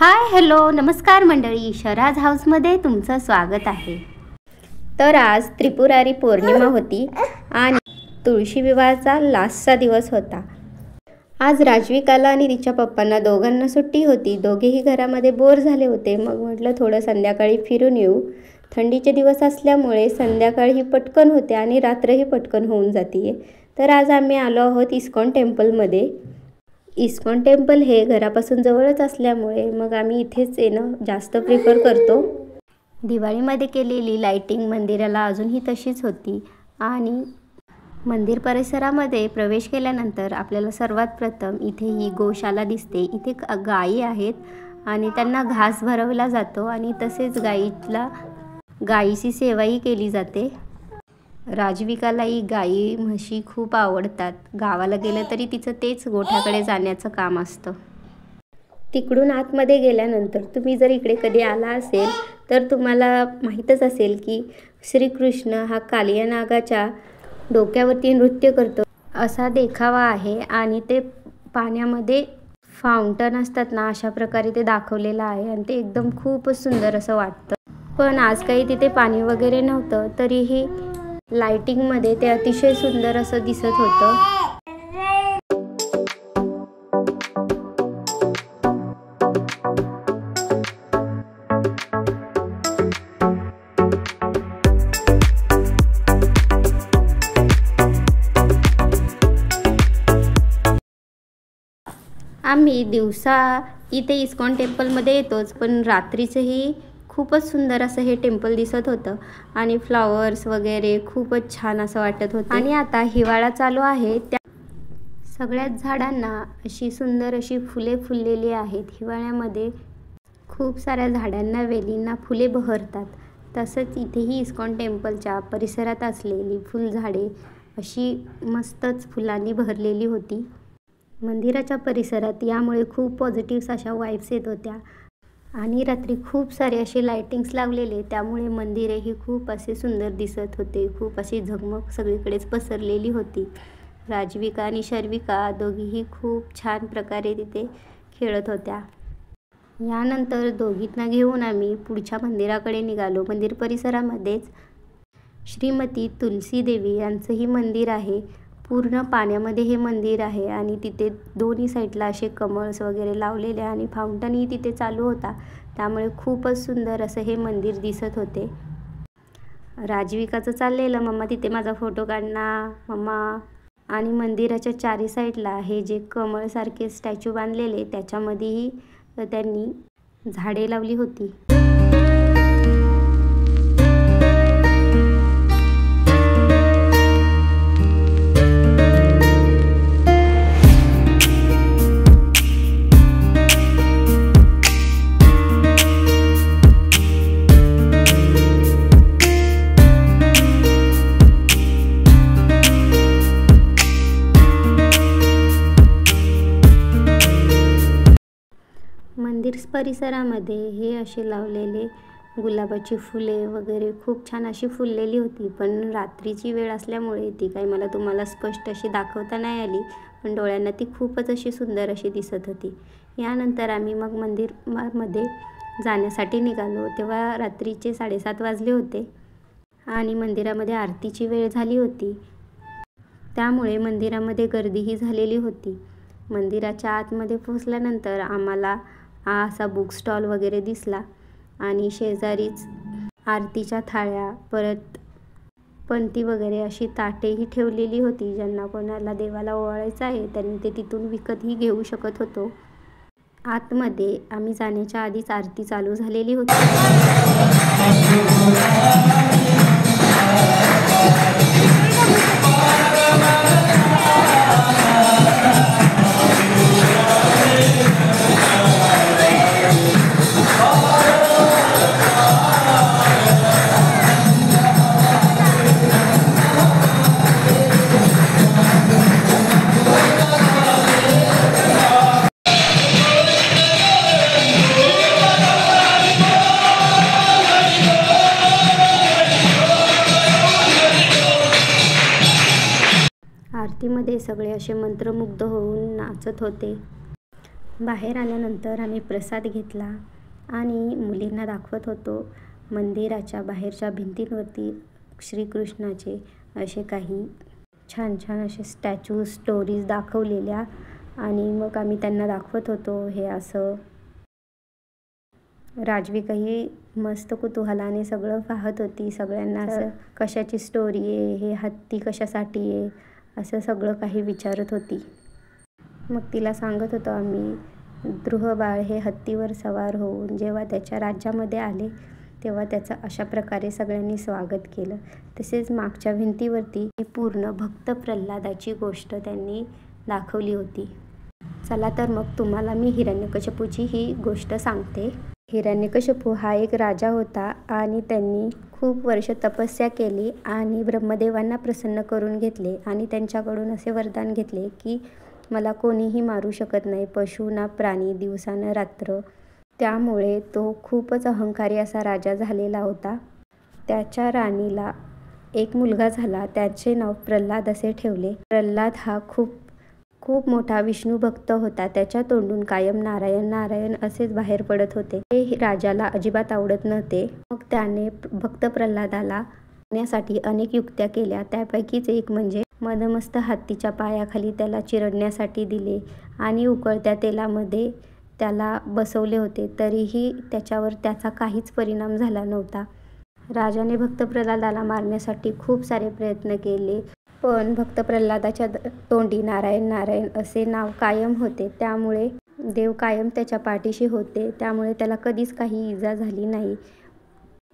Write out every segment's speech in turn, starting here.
Hi hello नमस्कार मंडळी, शराज हाऊसमध्ये तुमचं स्वागत आहे। तर आज त्रिपुरारी पौर्णिमा होती आणि तुळशी विवाहाचा लास्टचा दिवस होता। आज राजविकाला आणि तिच्या पप्पांना दोघांना सुट्टी होती। दोघेही घरामध्ये बोर झाले होते। मग म्हटलं थोडं संध्याकाळी फिरून येऊ। थंडीचे दिवस असल्यामुळे संध्याकाळही पटकन होते आणि रात्रही पटकन होऊन जाते। तर आज आम्ही आलो आहोत इस्कॉन टेम्पलमध्ये। इस्कॉन टेम्पल हे घरापासून जवळच असल्यामुळे मग आम्ही इथेच येणं जास्त प्रिफर करतो। दिवाळीमध्ये केलेली लाइटिंग मंदिराला अजूनही तशीच होती आणि मंदिर परिसरामध्ये प्रवेश केल्यानंतर आपल्याला सर्वात प्रथम इथे ही गोशाला दिसते। इथे गायी आहेत आणि त्यांना घास भरवला जातो आणि तसेच गायीची सेवाही केली जाते। राजविकालाही गायी म्हशी खूप आवडतात। गावाला गेलं तरी तिचं तेच गोठ्याकडे जाण्याचं काम असतं। तिकडून आतमध्ये गेल्यानंतर तुम्ही जर इकडे कधी आला असेल तर तुम्हाला माहीतच असेल की श्रीकृष्ण हा कालिया नागाच्या डोक्यावरती नृत्य करतो असा देखावा आहे आणि ते पाण्यामध्ये फाउंटन असतात ना, अशा प्रकारे ते दाखवलेलं आहे आणि ते एकदम खूपच सुंदर असं वाटतं। पण आज काही तिथे पाणी वगैरे नव्हतं, तरीही लाइटिंगमध्ये ते अतिशय सुंदर असं दिसत होतं। आम्ही दिवसा इथे इस्कॉन टेम्पलमध्ये येतोच, पण रात्रीचंही खूपच सुंदर असं हे टेम्पल दिसत होतं आणि फ्लॉवर्स वगैरे खूपच छान असं वाटत होतं। आणि आता हिवाळा चालू आहे, त्या सगळ्याच झाडांना अशी सुंदर अशी फुले फुललेली आहेत। हिवाळ्यामध्ये खूप साऱ्या झाडांना वेलींना फुले बहरतात। तसंच इथेही इस्कॉन टेम्पलच्या परिसरात असलेली फुलझाडे अशी मस्तच फुलांनी भरलेली होती। मंदिराच्या परिसरात यामुळे खूप पॉझिटिव्ह अशा वाइब्स येत होत्या आणि रात्री खूप सारे असे लाइटिंग्स लावलेले, त्यामुळे मंदिरही खूप असे सुंदर दिसत होते। खूप अशी झगमग सगळीकडेच पसरलेली होती। राजविका आणि शर्विका दोघीही खूप छान प्रकारे तिथे खेळत होत्या। यानंतर दोघींना घेऊन आम्ही पुढच्या मंदिराकडे निघालो। मंदिर परिसरामध्येच श्रीमती तुलसी देवी यांचंही मंदिर आहे। पूर्ण पाण्यामध्ये हे मंदिर आहे आणि तिथे दोन्ही साईडला असे कमळस वगैरे लावलेले आणि फाउंटनही तिथे चालू होता, त्यामुळे खूपच सुंदर असं हे मंदिर दिसत होते। राजविकाचं चाललेलं, मम्मा तिथे माझा फोटो काढ ना मम्मा। आणि मंदिराच्या चारी साईडला हे जे कमळसारखे स्टॅच्यू बांधलेले त्याच्यामध्येही त्यांनी झाडे लावली होती। मंदिर परिसरामध्ये हे असे लावलेले गुलाबाची फुले वगैरे खूप छान अशी फुललेली होती, पण रात्रीची वेळ असल्यामुळे ती काही मला तुम्हाला स्पष्ट अशी दाखवता नाही आली, पण डोळ्यांना ती खूपच अशी सुंदर अशी दिसत होती। यानंतर आम्ही मग मंदिरामध्ये जाण्यासाठी निघालो, तेव्हा रात्रीचे 7:30 वाजले होते आणि मंदिरामध्ये आरतीची वेळ झाली होती, त्यामुळे मंदिरामध्ये गर्दीही झालेली होती। मंदिराच्या आतमध्ये पोहोचल्यानंतर आम्हाला हा असा बुक स्टॉल वगैरे दिसला आणि शेजारीच आरतीच्या थाळ्या, परत पंती वगैरे अशी ताटेही ठेवलेली होती। ज्यांना कोणाला देवाला ओवाळायचं आहे त्यांनी ते तिथून विकतही घेऊ शकत होतो। आतमध्ये आम्ही जाण्याच्या आधीच आरती चालू झालेली होती। आरतीमध्ये सगळे असे मंत्रमुग्ध होऊन नाचत होते। बाहेर आल्यानंतर आम्ही प्रसाद घेतला आणि मुलींना दाखवत होतो मंदिराच्या बाहेरच्या भिंतींवरती श्रीकृष्णाचे असे काही छान छान असे स्टॅच्यू स्टोरीज दाखवलेल्या. आणि मग आम्ही त्यांना दाखवत होतो हे असं. राजविकाही मस्त कुतूहलाने सगळं पाहत होती. सगळ्यांना असं कशाची स्टोरी आहे, हे हत्ती कशासाठी आहे, असं सगळं काही विचारत होती. मग तिला सांगत होतो आम्ही ध्रुवबाळ हे हत्तीवर सवार होऊन जेव्हा त्याच्या राज्यामध्ये आले तेव्हा त्याचं अशा प्रकारे सगळ्यांनी स्वागत केलं. तसेच मागच्या भिंतीवरती पूर्ण भक्त प्रल्हादाची गोष्ट त्यांनी दाखवली होती. चला तर मग तुम्हाला मी हिरण्यकशिपूची ही गोष्ट सांगते. हिरण्यकशिपू हा एक राजा होता आणि त्यांनी खूप वर्ष तपस्या केली आणि ब्रह्मदेवांना प्रसन्न करून घेतले आणि त्यांच्याकडून असे वरदान घेतले की मला कोणीही मारू शकत नाही, पशु ना प्राणी, दिवसा न रात्र. त्यामुळे तो खूपच अहंकारी असा राजा झालेला होता. त्याच्या राणीला एक मुलगा झाला. त्याचे नाव प्रल्हाद असे ठेवले. प्रल्हाद हा खूप मोठा विष्णू भक्त होता. त्याच्या तोंडून कायम नारायण नारायण असेच बाहेर पडत होते. हे राजाला अजिबात आवडत नव्हते. मग त्याने भक्त प्रल्हादाला मारण्यासाठी अनेक युक्त्या केल्या. त्यापैकीच एक म्हणजे मदमस्त हत्तीच्या पायाखाली त्याला चिरडण्यासाठी दिले आणि उकळत्या तेलामध्ये त्याला बसवले होते. तरीही त्याच्यावर त्याचा काहीच परिणाम झाला नव्हता. राजाने भक्त प्रल्हादाला मारण्यासाठी खूप सारे प्रयत्न केले, पण भक्त प्रल्हादाच्या तोंडी नारायण नारायण असे नाव कायम होते. त्यामुळे देव कायम त्याच्या पाठीशी होते. त्यामुळे त्याला कधीच काही इजा झाली नाही.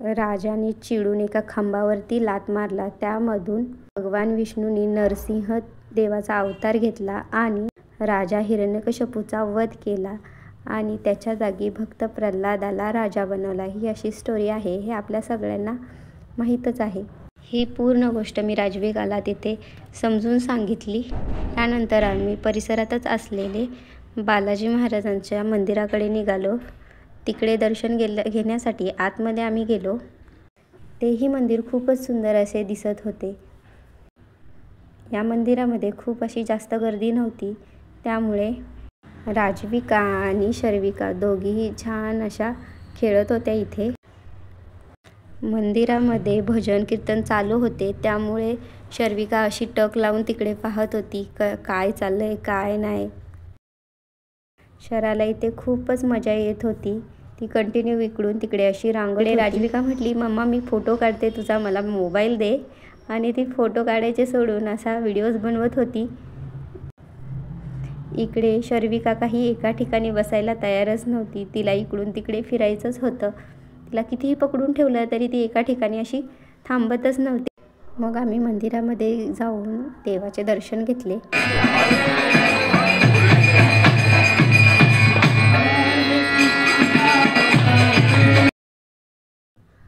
राजाने चिडून एका खांबावरती लाथ मारला. त्यामधून भगवान विष्णूंनी नरसिंह देवाचा अवतार घेतला आणि राजा हिरण्यकशिपूचा वध केला आणि त्याच्या जागी भक्त प्रल्हादाला राजा बनवला. ही अशी स्टोरी आहे. हे आपल्या सगळ्यांना माहीतच आहे. ही पूर्ण गोष्ट मी राजविकाला तिथे समजून सांगितली. त्यानंतर आम्ही परिसरातच असलेले बालाजी महाराजांच्या मंदिराकडे निघालो. तिकडे दर्शन घेण्यासाठी आतमध्ये आम्ही गेलो. तेही मंदिर खूपच सुंदर असे दिसत होते. या मंदिरामध्ये खूप अशी जास्त गर्दी नव्हती. त्यामुळे राजविका आणि शर्विका दोघीही छान अशा खेळत होत्या. इथे मंदिरामध्ये भजन कीर्तन चालू होते. त्यामुळे शर्विका अशी टक लावून तिकडे पाहत होती काय चाललंय काय नाही. शराला इथे खूपच मजा येत होती. ती कंटिन्यू इकडून तिकडे अशी रांगत होती. राजविका म्हटली मम्मा मी फोटो काढते तुझा, मला मोबाईल दे. आणि ती फोटो काढायचे सोडून असा व्हिडिओज बनवत होती. इकडे शर्विका काही एका ठिकाणी बसायला तयारच नव्हती. तिला इकडून तिकडे फिरायचंच होतं. तिला कितीही पकडून ठेवलं तरी ती एका ठिकाणी अशी थांबतच नव्हती. मग आम्ही मंदिरामध्ये जाऊन देवाचे दर्शन घेतले.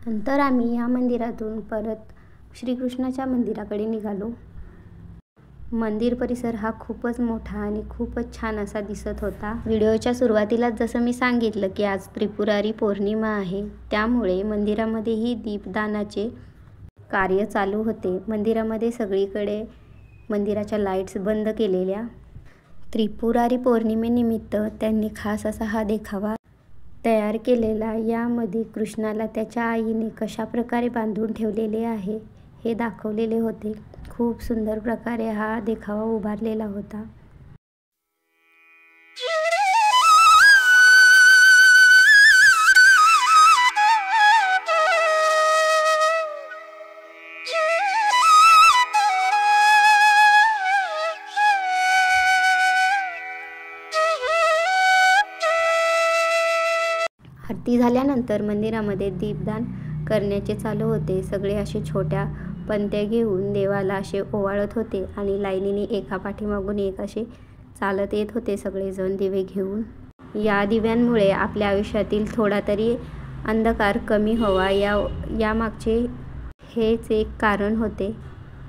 नंतर आम्ही या मंदिरातून परत श्रीकृष्णाच्या मंदिराकडे निघालो. मंदिर परिसर हा खूपच मोठा आणि खूपच छान असा दिसत होता. व्हिडिओच्या सुरुवातीलाच जसं मी सांगितलं की आज त्रिपुरारी पौर्णिमा आहे. त्यामुळे मंदिरामध्येही दीपदानाचे कार्य चालू होते. मंदिरामध्ये सगळीकडे मंदिराच्या लाईट्स बंद केलेल्या. त्रिपुरारी पौर्णिमेनिमित्त त्यांनी खास असा हा देखावा तयार केलेला. यामध्ये कृष्णाला त्याच्या आईने कशा प्रकारे बांधून ठेवलेले आहे हे दाखवलेले होते. खूप सुंदर प्रकारे हा देखावा उभारलेला होता. आरती झाल्यानंतर मंदिरामध्ये दीपदान करण्याचे चालू होते. सगळे असे छोट्या पंत्या घेऊन देवाला असे ओवाळत होते आणि लाईनीने एका पाठीमागून एक असे चालत येत होते सगळेजण दिवे घेऊन. या दिव्यांमुळे आपल्या आयुष्यातील थोडा तरी अंधकार कमी व्हावा यामागचे हेच एक कारण होते.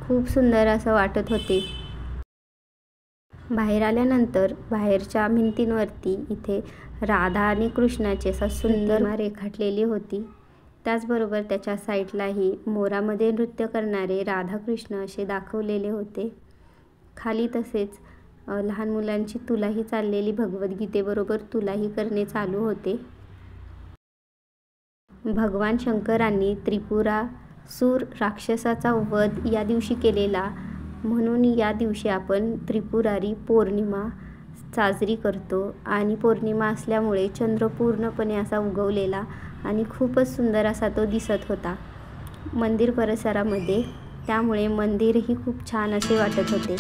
खूप सुंदर असं वाटत होते. बाहेर आल्यानंतर बाहेरच्या भिंतींवरती इथे राधा आणि कृष्णाची असा सुंदर रेखाटलेली होती. त्याचबरोबर त्याच्या साईडलाही मोरामध्ये नृत्य करणारे राधाकृष्ण असे दाखवलेले होते. खाली तसेच लहान मुलांची तुलाही चाललेली भगवद्गीतेबरोबर तुलाही करणे चालू होते. भगवान शंकरांनी त्रिपुरासूर राक्षसाचा वध या दिवशी केलेला, म्हणून या दिवशी आपण त्रिपुरारी पौर्णिमा साजरी करतो. आणि पौर्णिमा असल्यामुळे चंद्र पूर्णपणे असा उगवलेला आणि खूपच सुंदर असा तो दिसत होता मंदिर परिसरामध्ये. त्यामुळे मंदिरही खूप छान असे वाटत होते.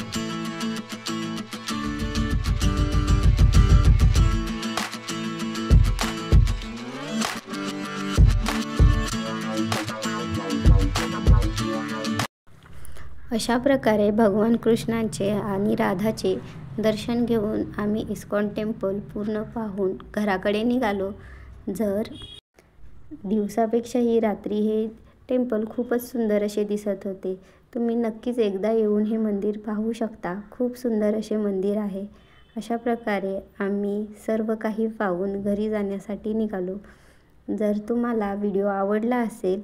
अशा प्रकारे भगवान कृष्णांचे आणि राधाचे दर्शन घेऊन आम्ही इस्कॉन टेम्पल पूर्ण पाहून घराकडे निघालो. जर दिवसापेक्षाही रात्री हे टेम्पल खूपच सुंदर असे दिसत होते. तुम्ही नक्कीच एकदा येऊन हे मंदिर पाहू शकता. खूप सुंदर असे मंदिर आहे. अशा प्रकारे आम्ही सर्व काही पाहून घरी जाण्यासाठी निघालो. जर तुम्हाला व्हिडिओ आवडला असेल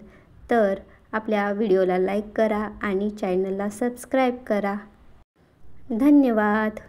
तर आपल्या व्हिडिओला लाईक करा आणि चॅनलला सबस्क्राईब करा. धन्यवाद.